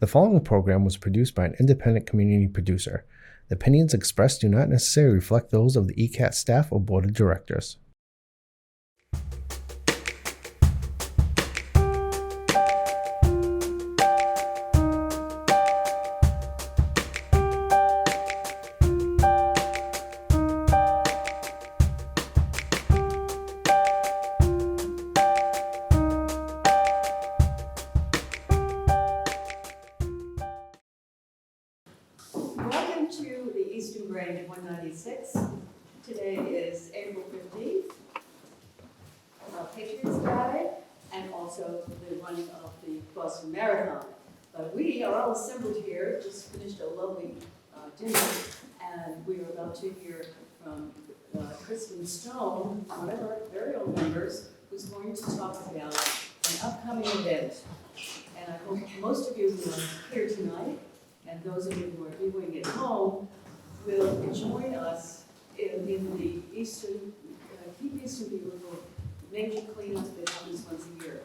The following program was produced by an independent community producer. The opinions expressed do not necessarily reflect those of the ECAT staff or board of directors. Welcome to the Easton Grange 196. Today is April 15th, Patriots Day, and also the running of the Boston Marathon. But we are all assembled here, just finished a lovely dinner, and we are about to hear from Kristen Stone, one of our very own members, who's going to talk about an upcoming event. And I hope most of you who are here tonight, and those of you who are viewing at home, will join us in the Eastern, Keep Eastern Beautiful nature cleanup that happens once a year.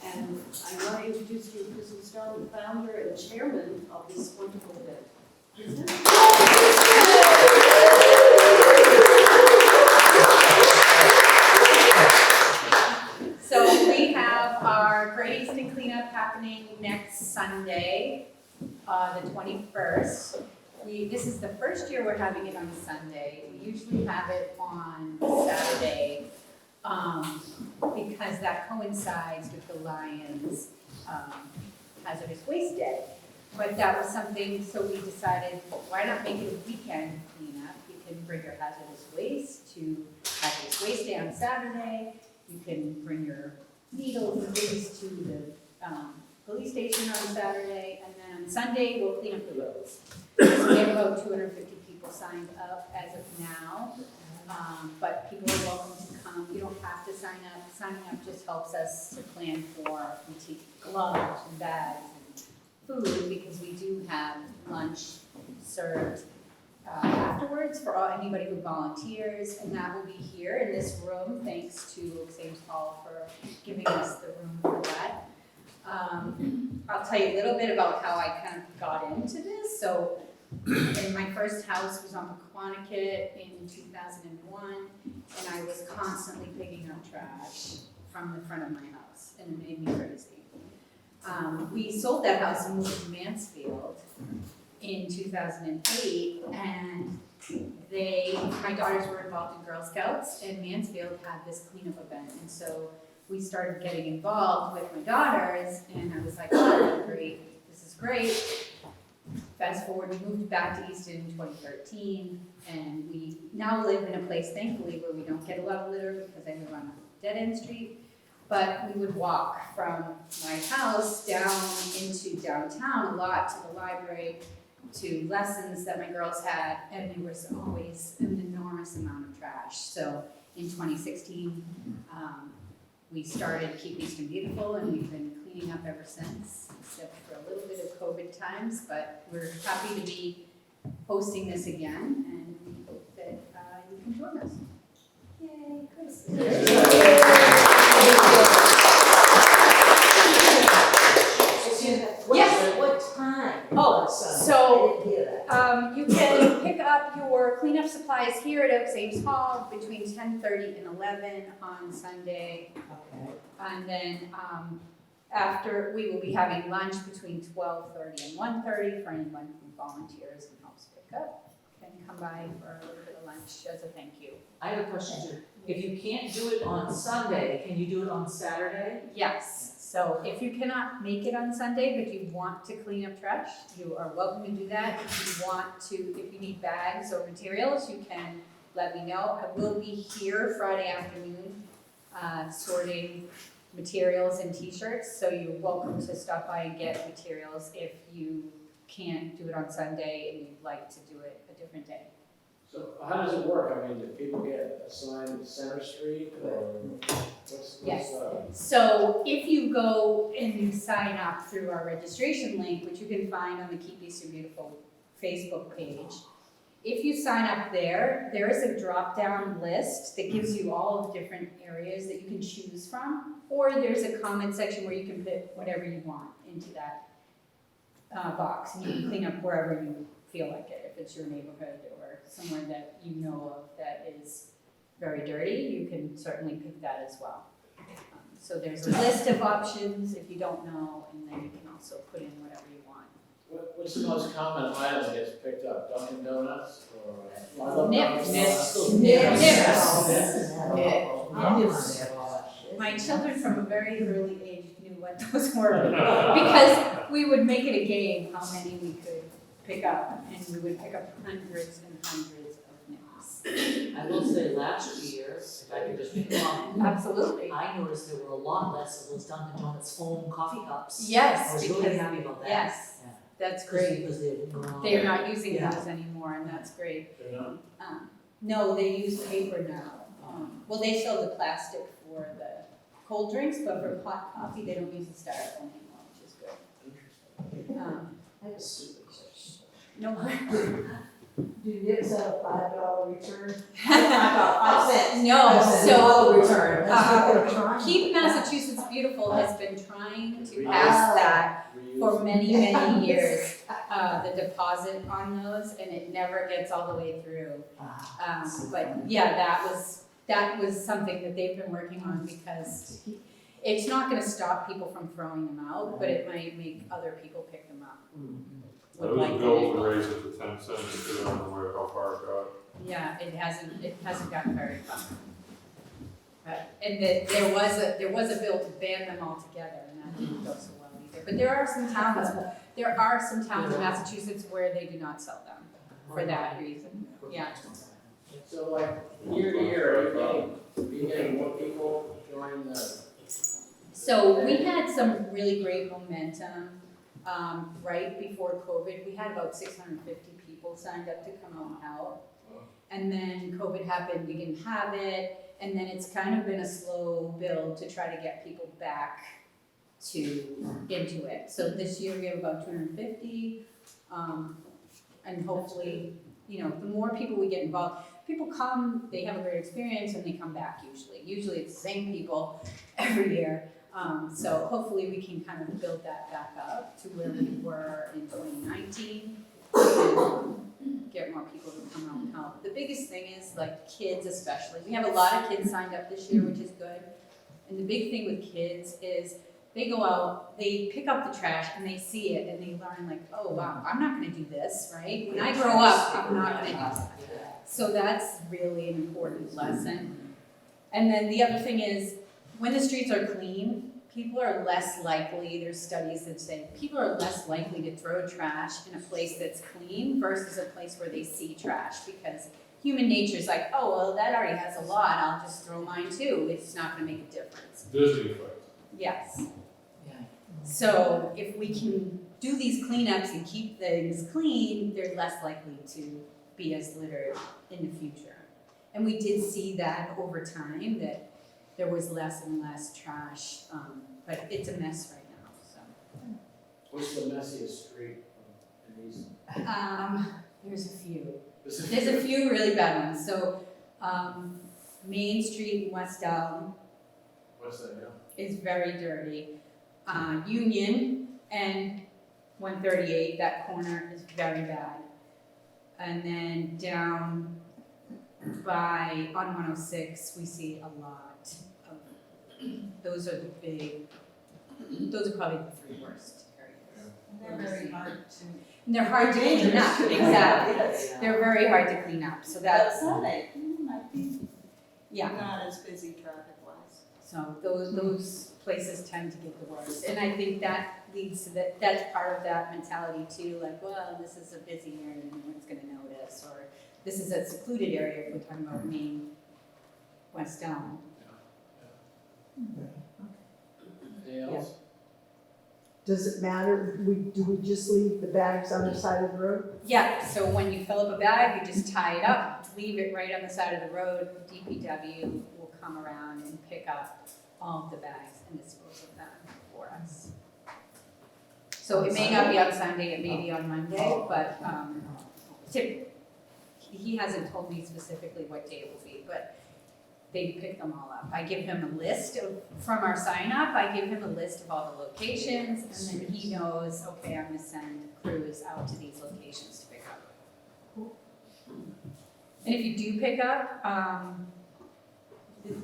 And I want to introduce you to Kristen Stone, the founder and chairman of this wonderful event. Kristen? So we have our Great Eastern Cleanup happening next Sunday, the 21st. This is the first year we're having it on a Sunday. We usually have it on Saturday because that coincides with the Lions Hazardous Waste Day. But that was something, so we decided, why not make it a weekend cleanup? You can bring your hazardous waste to Hazardous Waste Day on Saturday. You can bring your needles and things to the police station on Saturday, and then on Sunday, we'll clean up the roads. So we have about 250 people signed up as of now, but people are welcome to come. You don't have to sign up. Signing up just helps us to plan for gloves and bags and food, because we do have lunch served afterwards for anybody who volunteers, and that will be here in this room, thanks to Ames Hall for giving us the room for that. I'll tell you a little bit about how I kind of got into this. So, my first house was on Pequannock in 2001, and I was constantly picking up trash from the front of my house, and it made me crazy. We sold that house and moved to Mansfield in 2008, and my daughters were involved in Girl Scouts, and Mansfield had this cleanup event, and so we started getting involved with my daughters, and I was like, oh, great, this is great. Fast forward, we moved back to Easton in 2013, and we now live in a place, thankfully, where we don't get a lot of litter because I live on a dead-end street. But we would walk from my house down into downtown a lot to the library, to lessons that my girls had, and there was always an enormous amount of trash. So in 2016, we started Keep Easton Beautiful, and we've been cleaning up ever since, except for a little bit of COVID times, but we're happy to be hosting this again, and we hope that you can join us. Yay, Chris. Yes. What time? Oh, so you can pick up your cleanup supplies here at Ames Hall between 10:30 and 11 on Sunday. Okay. And then after, we will be having lunch between 12:30 and 1:30 for anyone who volunteers and helps pick up. Can come by for a little bit of lunch as a thank you. I have a question too. If you can't do it on Sunday, can you do it on Saturday? Yes. So if you cannot make it on Sunday, but you want to clean up trash, you are welcome to do that. If you need bags or materials, you can let me know. I will be here Friday afternoon sorting materials and t-shirts, so you're welcome to stop by and get materials if you can't do it on Sunday and you'd like to do it a different day. So how does it work? I mean, do people get assigned Center Street or what's Yes. So if you go and you sign up through our registration link, which you can find on the Keep Easton Beautiful Facebook page, if you sign up there, there is a drop-down list that gives you all of the different areas that you can choose from, or there's a comment section where you can put whatever you want into that box, and you can clean up wherever you feel like it. If it's your neighborhood or somewhere that you know of that is very dirty, you can certainly pick that as well. So there's a list of options if you don't know, and then you can also put in whatever you want. What's the most common item that gets picked up? Dunkin' Donuts or? I love Nips. Dunkin' Nips. My children from a very early age knew what those were, because we would make it a game how many we could pick up, and we would pick up hundreds and hundreds of nips. I will say last year, if I could just make a comment, Absolutely. I noticed there were a lot less of those Dunkin' Donuts foam coffee cups. Yes, I was really because- happy about that. Yes, Yeah. that's great. Because they didn't go on. They're not using Yeah. those anymore, and that's great. They're not? No, they use paper now. Well, they sell the plastic for the cold drinks, but for hot coffee, they don't use the styrofoam anymore, which is good. I have a stupid question. No, Do nips have a $5 return? $5 cents. no, so, return. That's what Keep Massachusetts Beautiful has been trying to pass that for many, many years, the deposit on those, and it never gets all the way through. But yeah, that was something that they've been working on, because it's not gonna stop people from throwing them out, but it might make other people pick them up. There was a bill to raise it to 10 cents, because I don't know where, how far it got. Yeah, it hasn't gotten very far. But, and there was a bill to ban them altogether, and that didn't go so well either. But there are some towns in Massachusetts where they do not sell them for that reason. Yeah. So like year to year, are you getting more people join the? So we had some really great momentum, right before COVID. We had about 650 people signed up to come out and help. And then COVID happened, we didn't have it. And then it's kind of been a slow build to try to get people back into it. So this year we have about 250, and hopefully, the more people we get involved, people come, they have a great experience, and they come back usually. Usually it's the same people every year. So hopefully we can kind of build that back up to where we were in 2019, and get more people to come out and help. The biggest thing is like kids especially. We have a lot of kids signed up this year, which is good. And the big thing with kids is they go out, they pick up the trash, and they see it, and they learn like, oh wow, I'm not gonna do this, right? When I grow up, I'm not gonna do that. So that's really an important lesson. And then the other thing is, when the streets are clean, people are less likely, there's studies that say, people are less likely to throw trash in a place that's clean versus a place where they see trash, because human nature is like, oh, well, that already has a lot, I'll just throw mine too, it's not gonna make a difference. Disney effect. Yes. Yeah. So if we can do these cleanups and keep things clean, they're less likely to be as littered in the future. And we did see that over time, that there was less and less trash, but it's a mess right now, so. What's the messiest street in Easton? There's a few. There's a few really bad ones. So, Main Street in West Elm What's that now? is very dirty. Union and 138, that corner is very bad. And then down on 106, we see a lot of, those are probably the three worst areas. They're very hard to. And they're hard to clean up, exactly. Yes. They're very hard to clean up, so But that's, Sunday, might be yeah. not as busy traffic wise. So those places tend to get the worst. And I think that leads to that's part of that mentality too, like, well, this is a busy area and no one's gonna notice, or this is a secluded area if we're talking about Main, West Elm. Anything else? Does it matter, do we just leave the bags on the side of the road? Yeah, so when you fill up a bag, you just tie it up, leave it right on the side of the road. DPW will come around and pick up all of the bags and dispose of them for us. So it may not be on Sunday, it may be on Monday, but he hasn't told me specifically what day it will be, but they pick them all up. I give him a list from our sign up, I give him a list of all the locations, and then he knows, okay, I'm gonna send crews out to these locations to pick up. And if you do pick up,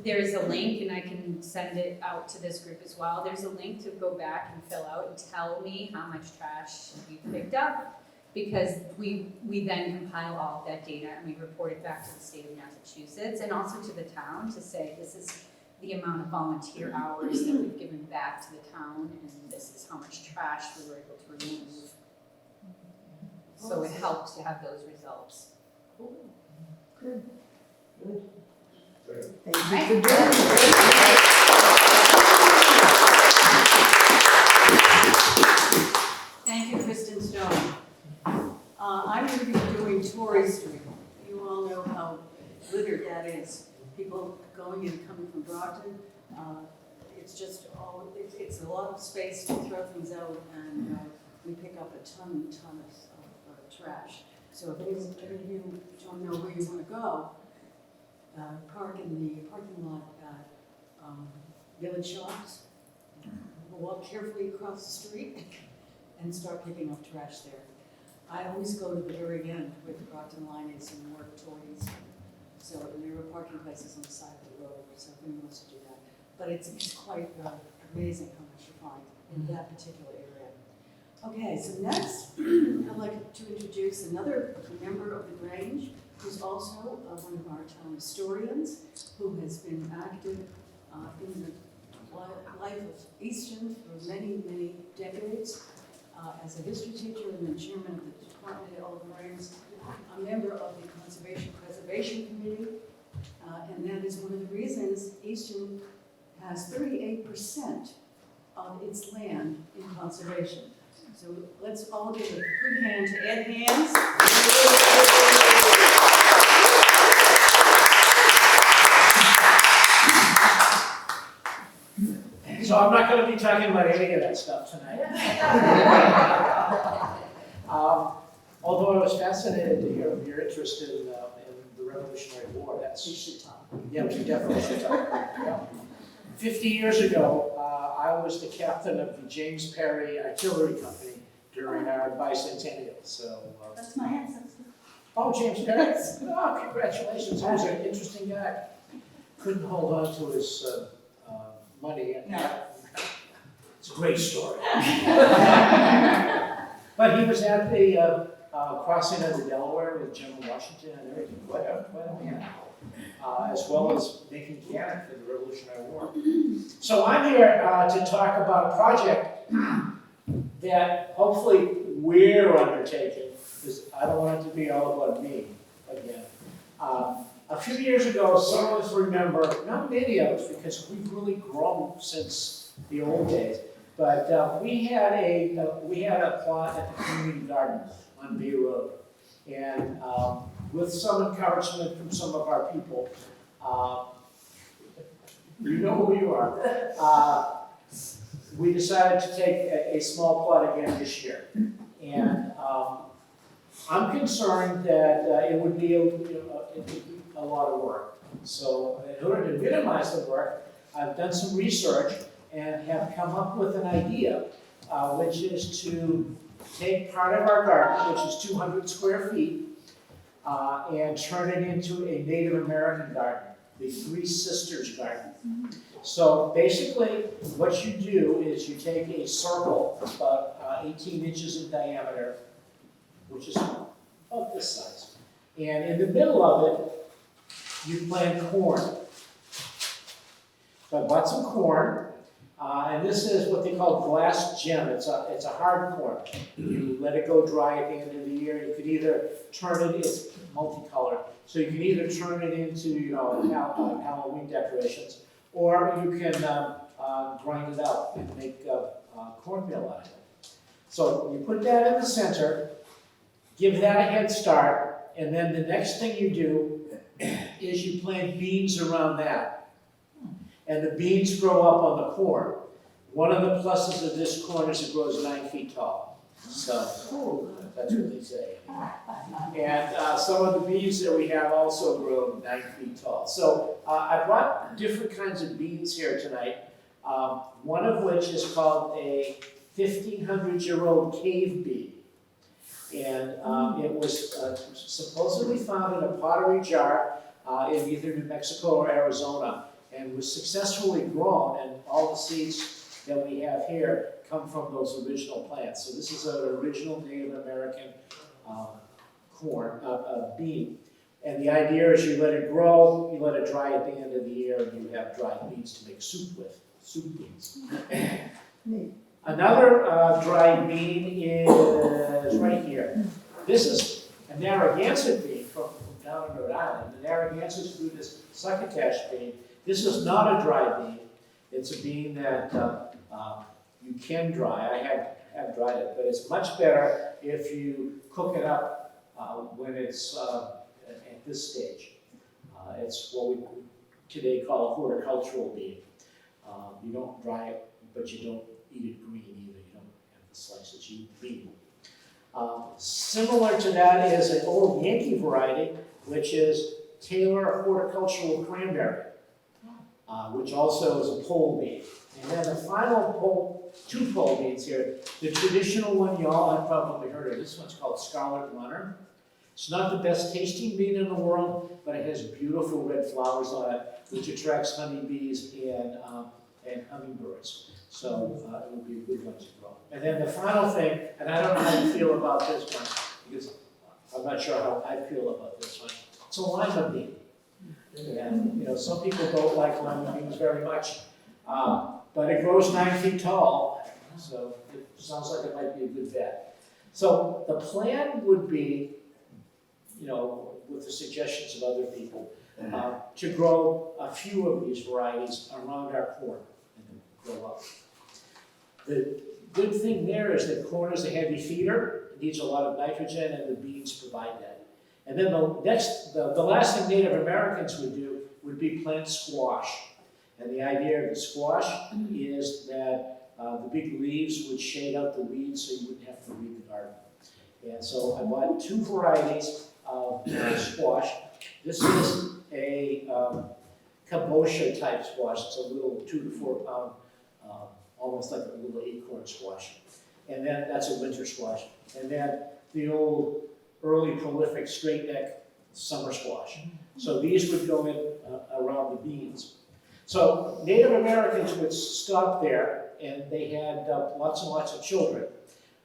there's a link, and I can send it out to this group as well. There's a link to go back and fill out and tell me how much trash you picked up, because we then compile all of that data and we report it back to the state of Massachusetts and also to the town to say this is the amount of volunteer hours that we've given back to the town, and this is how much trash we were able to remove. So it helps to have those results. Good. Great. Thank you for doing it. Thank you, Kristen Stone. I'm going to be doing Torrey Street. You all know how littered that is. People going and coming from Brockton. It's just it's a lot of space to throw things out, and we pick up a ton of trash. So if any of you don't know where you want to go, park in the parking lot at Village Shops. Walk carefully across the street and start picking up trash there. I always go to the very end where the Brockton line is and work towards. So there are parking places on the side of the road, so if anyone wants to do that. But it's quite amazing how much you find in that particular area. Okay, so next, I'd like to introduce another member of the Grange, who's also one of our town historians, who has been active in the life of Easton for many, many decades. As a history teacher and then chairman of the Department of Old Grange, a member of the Conservation Preservation Committee, and that is one of the reasons Easton has 38% of its land in conservation. So let's all give a good hand to Ed Hands. So I'm not going to be talking about any of that stuff tonight. Although I was fascinated to hear of your interest in the Revolutionary War. That's, You should talk. yeah, we definitely should talk. Yeah. 50 years ago, I was the captain of the James Perry Artillery Company during our bicentennial. So, That's my ancestor. oh, James Perry. Oh, congratulations. He was an interesting guy. Couldn't hold on to his money. It's a great story. But he was at the crossing of the Delaware with General Washington and everything. Quite a man. As well as making cannon for the Revolutionary War. So I'm here to talk about a project that hopefully we're undertaking, because I don't want it to be all about me again. A few years ago, some of us remember, not many of us, because we've really grown since the old days, but we had a plot at the community garden on Bay Road, and with some encouragement from some of our people, you know who you are, we decided to take a small plot again this year, and I'm concerned that it would be a lot of work. So in order to minimize the work, I've done some research and have come up with an idea, which is to take part of our garden, which is 200 square feet, and turn it into a Native American garden, the Three Sisters Garden. So basically, what you do is you take a circle about 18 inches in diameter, which is about this size, and in the middle of it, you plant corn. So I bought some corn, and this is what they call glass gem. It's a hard corn. You let it go dry at the end of the year. You could either turn it, it's multicolored, so you can either turn it into Halloween decorations, or you can grind it out and make cornmeal out of it. So you put that in the center, give that a head start, and then the next thing you do is you plant beans around that. And the beans grow up on the corn. One of the pluses of this corn is it grows 9 feet tall. So, that's what they say. And some of the beans that we have also grow 9 feet tall. So I brought different kinds of beans here tonight. One of which is called a 1,500-year-old cave bean. And it was supposedly found in a pottery jar in either New Mexico or Arizona, and was successfully grown, and all the seeds that we have here come from those original plants. So this is an original Native American bean. And the idea is you let it grow, you let it dry at the end of the year, and you have dried beans to make soup with, soup beans. Another dried bean is right here. This is a Narragansett bean from down in Rhode Island. The Narragansett fruit is succotash bean. This is not a dry bean. It's a bean that you can dry. I have dried it, but it's much better if you cook it up when it's at this stage. It's what we today call a horticultural bean. You don't dry it, but you don't eat it green either. You don't have the slices, you eat bean. Similar to that is an old Yankee variety, which is Taylor horticultural cranberry, which also is a pole bean. And then the final two pole beans here. The traditional one, y'all have probably heard of. This one's called Scarlet Runner. It's not the best tasting bean in the world, but it has beautiful red flowers on it, which attracts honeybees and hummingbirds. So it will be a good one to grow. And then the final thing, and I don't know how you feel about this one, because I'm not sure how I feel about this one. It's a lima bean. And some people don't like lima beans very much, but it grows 9 feet tall, so it sounds like it might be a good bet. So the plan would be, with the suggestions of other people, to grow a few of these varieties around our corn and grow up. The good thing there is that corn is a heavy feeder, it needs a lot of nitrogen, and the beans provide that. And then the last thing Native Americans would do would be plant squash. And the idea of the squash is that the big leaves would shade out the weeds so you wouldn't have to weed the garden. And so I bought 2 varieties of squash. This is a kabocha type squash. It's a little 2 to 4 pound, almost like a little acorn squash. And then that's a winter squash. And then the old early prolific straight neck summer squash. So these would go in around the beans. So Native Americans would stop there, and they had lots and lots of children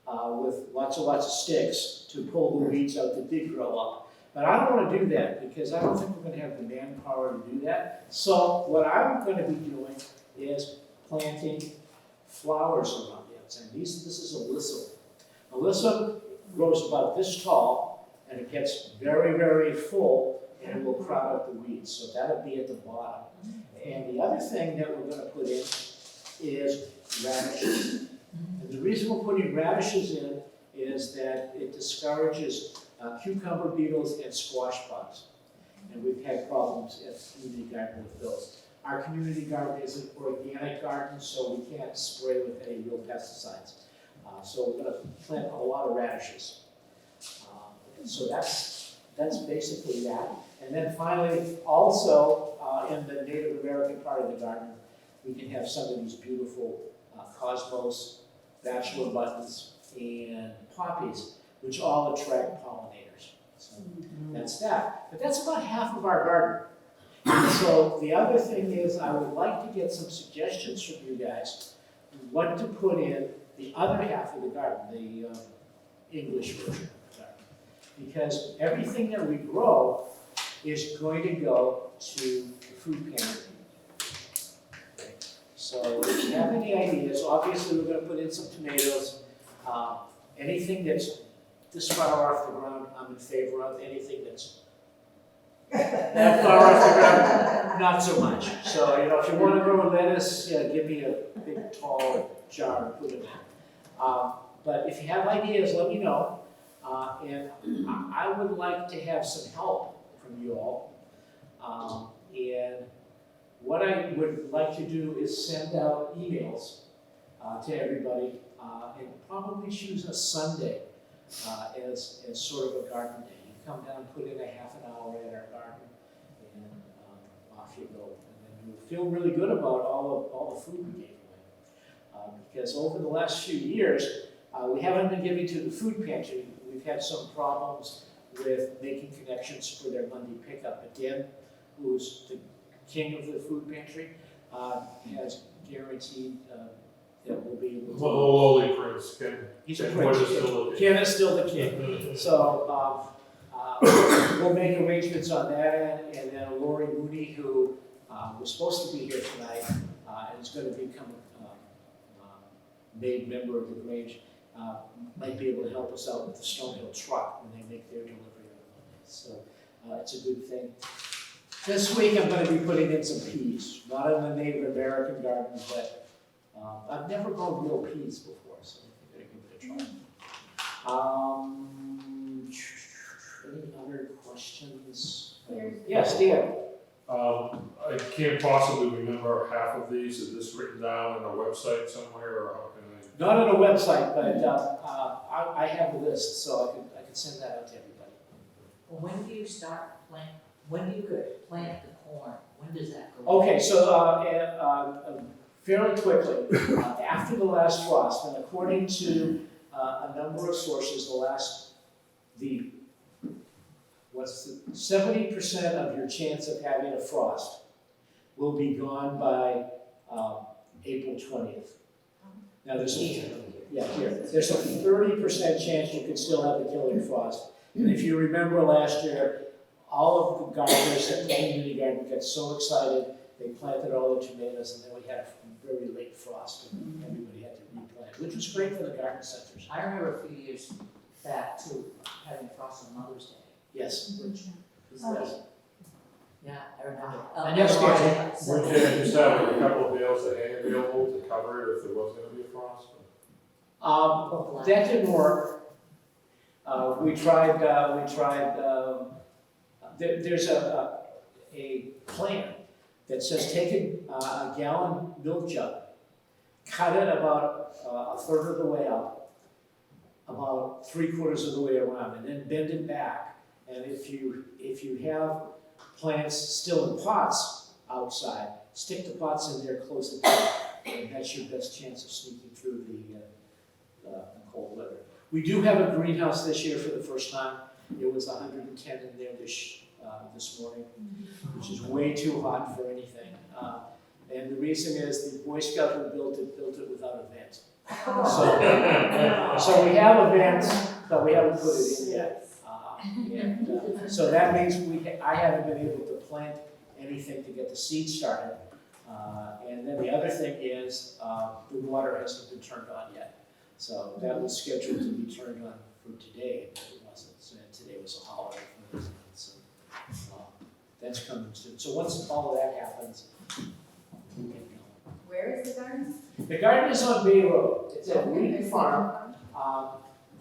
with lots and lots of sticks to pull the weeds out that did grow up. But I don't want to do that because I don't think we're going to have the manpower to do that. So what I'm going to be doing is planting flowers around it. And this is alyssum. Alyssum grows about this tall, and it gets very, very full, and it will crowd out the weeds. So that'll be at the bottom. And the other thing that we're going to put in is radishes. And the reason we're putting radishes in is that it discourages cucumber beetles and squash bugs. And we've had problems at community garden with those. Our community garden is an organic garden, so we can't spray with any real pesticides. So we're going to plant a lot of radishes. So that's basically that. And then finally, also in the Native American part of the garden, we can have some of these beautiful cosmos, bachelor buttons, and poppies, which all attract pollinators. So that's that. But that's about half of our garden. And so the other thing is I would like to get some suggestions from you guys what to put in the other half of the garden, the English version of the garden. Because everything that we grow is going to go to the food pantry. Okay. So if you have any ideas, obviously we're going to put in some tomatoes. Anything that's this far off the ground, I'm in favor of. Anything that's that far off the ground, not so much. So, if you want to grow lettuce, give me a big, tall jar and put it in. But if you have ideas, let me know. And I would like to have some help from you all. And what I would like to do is send out emails to everybody and probably choose a Sunday as sort of a garden day. You come down, put in a half an hour in our garden, and off you go. And then you feel really good about all the food we gave away. Because over the last few years, we haven't been giving to the food pantry. We've had some problems with making connections for their Monday pickup. But Dan, who's the king of the food pantry, has guaranteed that we'll be able to. Well, lowly prince, He's a Ken prince. Wood is still the king. Ken is still the king. So we'll make arrangements on that end, and then Lori Mooney, who was supposed to be here tonight, and is going to become made member of the Grange, might be able to help us out with the Stonehill truck when they make their delivery on Monday. So it's a good thing. This week I'm going to be putting in some peas, not in the Native American garden, but I've never grown real peas before, so I'm going to give it a try. Any other questions? Yes, Dan. I can't possibly remember half of these. Is this written down on a website somewhere, or how can I? Not on a website, but I have a list, so I can send that out to everybody. Well, when do you start when do you plant the corn? When does that go? Okay, so fairly quickly, after the last frost, and according to a number of sources, the 70% of your chance of having a frost will be gone by April 20th. Now there's a 30% chance you can still have the killing frost. And if you remember last year, all of the gardeners at the community garden got so excited, they planted all the tomatoes, and then we had a very late frost, and everybody had to replant, which was great for the garden centers. I remember a few years back too, having frost on Mother's Day. Yes. Which is yeah, I remember. And yes, We can just have a couple of bales of hay available to cover it if there was going to be a frost. That didn't work. We tried. There's a plan that says take a gallon milk jug, cut it about a third of the way up, about 3/4 of the way around, and then bend it back. And if you have plants still in pots outside, stick the pots in there, close it down, and that's your best chance of sneaking through the cold weather. We do have a greenhouse this year for the first time. It was 110 in there this morning, which is way too hot for anything. And the reason is the Boy Scout who built it without a vent. So we have a vent, but we haven't put it in yet. So that means I haven't been able to plant anything to get the seed started. And then the other thing is the water hasn't been turned on yet. So that was scheduled to be turned on for today, but it wasn't. So today was a holiday for us. So that's coming soon. So once all of that happens, we can go. Where is the garden? The garden is on Bay Road. It's at Wheaton Farm.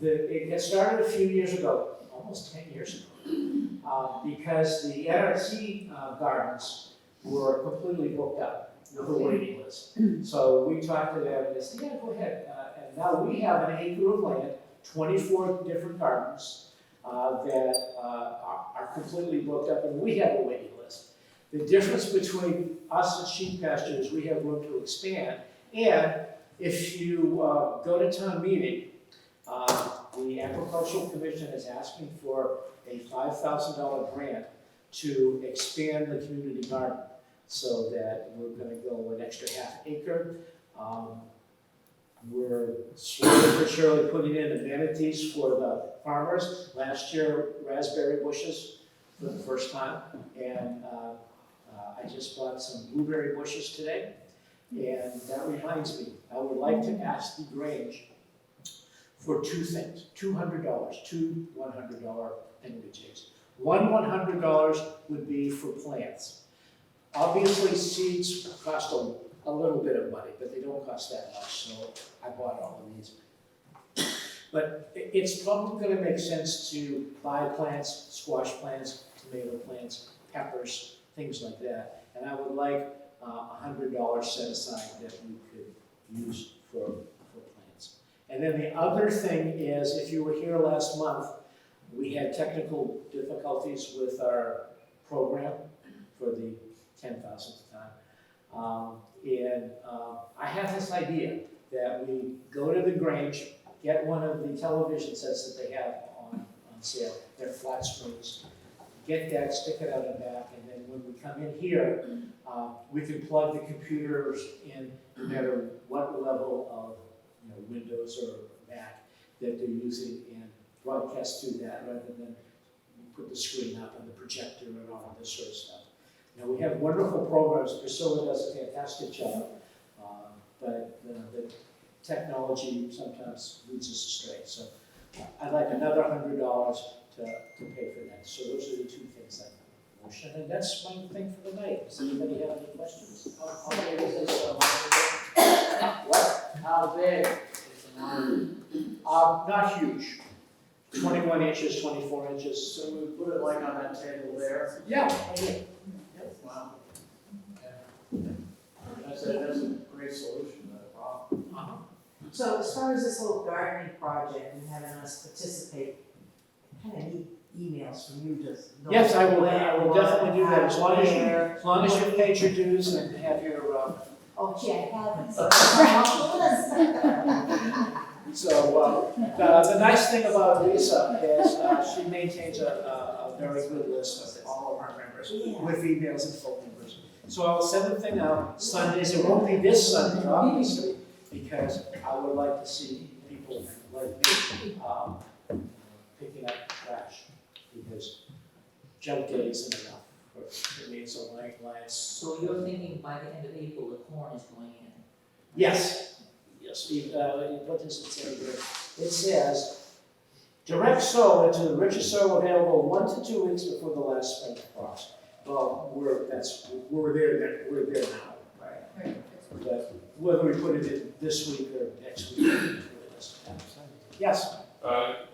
It got started a few years ago, almost 10 years ago, because the NRC gardens were completely booked up with a waiting list. So we talked to them and they said, yeah, go ahead. And now we have an acre of land, 24 different gardens that are completely booked up, and we have a waiting list. The difference between us and sheep pasture is we have room to expand, and if you go to town meeting, the Agricultural Commission is asking for a $5,000 grant to expand the community garden, so that we're going to go an extra half acre. We're slowly but surely putting in amenities for the farmers. Last year, raspberry bushes for the first time, and I just bought some blueberry bushes today. And that reminds me, I would like to ask the Grange for two things, $200, two $100 penalties. One $100 would be for plants. Obviously, seeds cost a little bit of money, but they don't cost that much, so I bought all of these. But it's probably going to make sense to buy plants, squash plants, tomato plants, peppers, things like that. And I would like $100 set aside that we could use for plants. And then the other thing is, if you were here last month, we had technical difficulties with our program for the 10,000th time. I have this idea that we go to the Grange, get one of the television sets that they have on sale. They're flat screens. Get that, stick it out and back, and then when we come in here, we can plug the computers in no matter what level of Windows or Mac that they're using and broadcast through that rather than put the screen up and the projector and all of this sort of stuff. Now, we have wonderful programs. Priscilla does a fantastic job, but the technology sometimes leads us astray. So I'd like another $100 to pay for that. So those are the two things that I motion, and that's my thing for the night. Does anybody have any questions? How big is this? What? How big is the monitor? Not huge. 21 inches, 24 inches. So we put it like on that table there? Yeah. Wow. That's a great solution to that problem. So as far as this whole gardening project and having us participate, I kind of need emails from you to. Yes, I will definitely do that, as long as you paid your dues and have your, Oh, gee, I haven't. So it's on the list. so, the nice thing about Lisa is, she maintains a very good list of all of our members, Yeah. with emails and phone numbers. So I will send the thing out Sundays. It won't be this Sunday, obviously, because I would like to see people like me, picking up trash, because junk day isn't enough for me, so like, So you're thinking by the end of April, the corn is going in? yes, yes, what does it say here? It says, direct sow into the richest soil available 1 to 2 weeks before the last spring frost. Well, we're there now, right? But whether we put it in this week or next week, it really doesn't matter. Yes?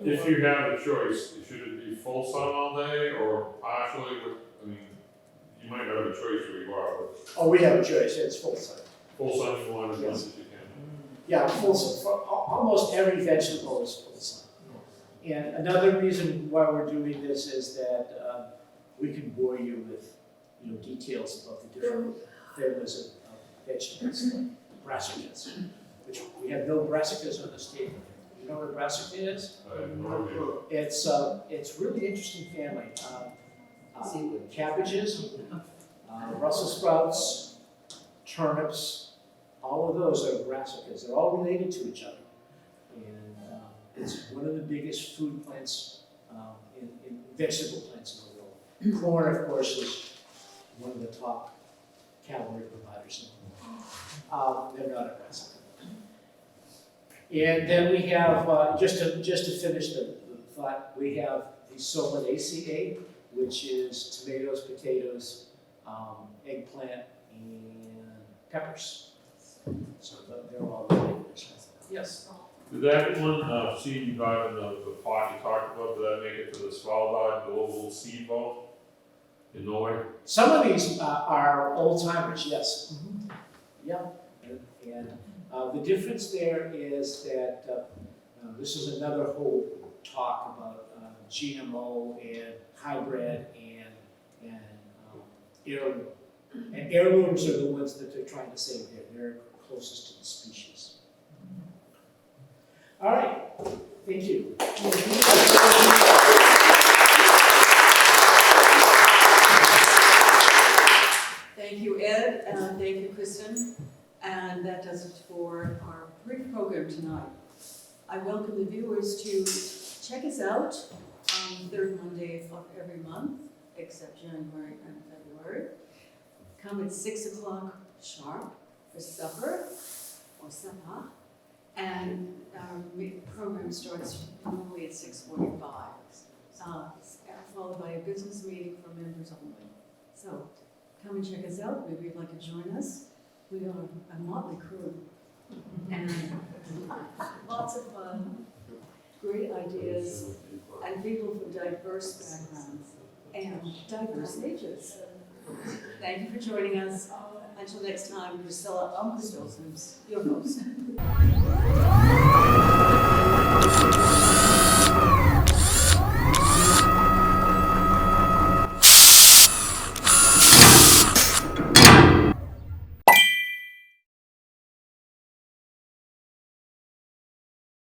If you have a choice, should it be full sun all day or partially with, I mean, you might not have a choice where you are, but Oh, we have a choice, it's full sun. full sun you want as much as you can. Yeah, full sun, for almost every vegetable is full sun. And another reason why we're doing this is that we can bore you with, details about the different families of vegetables, like brassicas, which we have no brassicas on this table. You know what a brassica is? I have no idea. It's really interesting family. Cabbages, Brussels sprouts, turnips, all of those are brassicas. They're all related to each other. And it's one of the biggest food plants, in vegetable plants in the world. Corn, of course, is one of the top calorie providers in the world. They're not a brassica. And then we have, just to finish the thought, we have the Solanaceae, which is tomatoes, potatoes, eggplant, and peppers. So they're all related. Yes? Did that one seed you got in the pot you talked about, did that make it to the Svalbard Global Seed Bowl in Norway? Some of these are old timers, yes. Yeah, and the difference there is that this is another whole talk about GMO and hybrid and heirloom. And heirlooms are the ones that they're trying to save there. They're closest to the species. All right, thank you. Thank you, Ed, and thank you, Kristen. And that does it for our brief program tonight. I welcome the viewers to check us out on the third Monday of every month, except January and February. Come at 6 o'clock sharp for supper or supper. And our program starts normally at 6:45, followed by a business meeting for members only. So come and check us out. Maybe you'd like to join us. We are a motley crew and lots of fun, great ideas, and people from diverse backgrounds and diverse ages. Thank you for joining us. Until next time, Priscilla Umkstolsens, your host.